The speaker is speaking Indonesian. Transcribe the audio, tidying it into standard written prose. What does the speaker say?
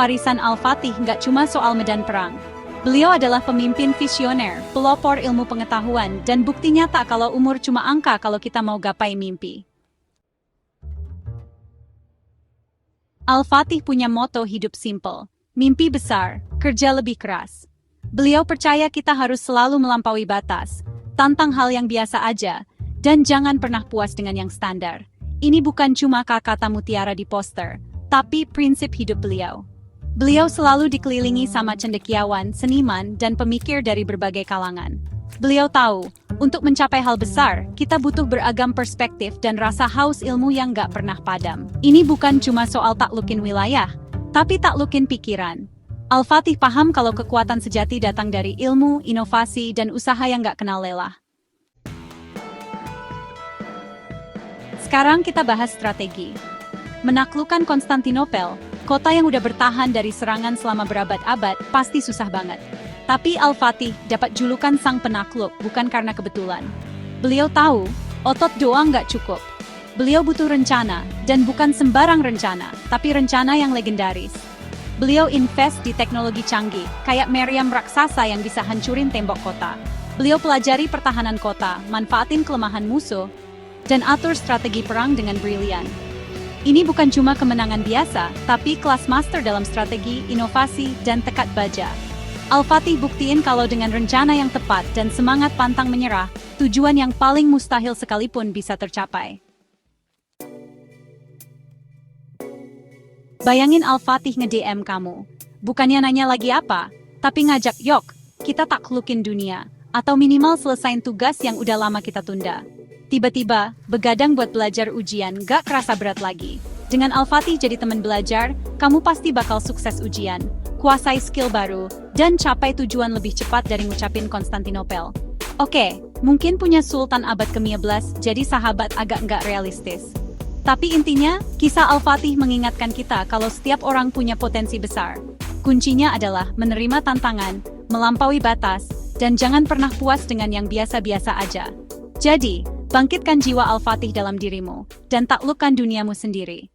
Warisan Al-Fatih nggak cuma soal medan perang. Beliau adalah pemimpin visioner, pelopor ilmu pengetahuan, dan bukti nyata kalau umur cuma angka kalau kita mau gapai mimpi. Al-Fatih punya moto hidup simple, mimpi besar, kerja lebih keras. Beliau percaya kita harus selalu melampaui batas, tantang hal yang biasa aja, dan jangan pernah puas dengan yang standar. Ini bukan cuma kata-kata mutiara di poster, tapi prinsip hidup beliau. Beliau selalu dikelilingi sama cendekiawan, seniman, dan pemikir dari berbagai kalangan. Beliau tahu, untuk mencapai hal besar, kita butuh beragam perspektif dan rasa haus ilmu yang gak pernah padam. Ini bukan cuma soal taklukin wilayah, tapi taklukin pikiran. Al-Fatih paham kalau kekuatan sejati datang dari ilmu, inovasi, dan usaha yang gak kenal lelah. Sekarang kita bahas strategi. Menaklukkan Konstantinopel, kota yang udah bertahan dari serangan selama berabad-abad, pasti susah banget. Tapi Al-Fatih dapat julukan sang penakluk bukan karena kebetulan. Beliau tahu, otot doang nggak cukup. Beliau butuh rencana, dan bukan sembarang rencana, tapi rencana yang legendaris. Beliau invest di teknologi canggih, kayak meriam raksasa yang bisa hancurin tembok kota. Beliau pelajari pertahanan kota, manfaatin kelemahan musuh, dan atur strategi perang dengan brilian. Ini bukan cuma kemenangan biasa, tapi kelas master dalam strategi, inovasi, dan tekad baja. Al-Fatih buktiin kalau dengan rencana yang tepat dan semangat pantang menyerah, tujuan yang paling mustahil sekalipun bisa tercapai. Bayangin Al-Fatih nge-DM kamu. Bukannya nanya lagi apa, tapi ngajak, "Yok, kita taklukin dunia." Atau minimal selesain tugas yang udah lama kita tunda. Tiba-tiba, begadang buat belajar ujian gak kerasa berat lagi. Dengan Al-Fatih jadi teman belajar, kamu pasti bakal sukses ujian, kuasai skill baru, dan capai tujuan lebih cepat dari ngucapin Konstantinopel. Oke, mungkin punya Sultan abad ke-15 jadi sahabat agak nggak realistis. Tapi intinya, kisah Al-Fatih mengingatkan kita kalau setiap orang punya potensi besar. Kuncinya adalah menerima tantangan, melampaui batas, dan jangan pernah puas dengan yang biasa-biasa aja. Jadi, bangkitkan jiwa Al-Fatih dalam dirimu, dan taklukkan duniamu sendiri.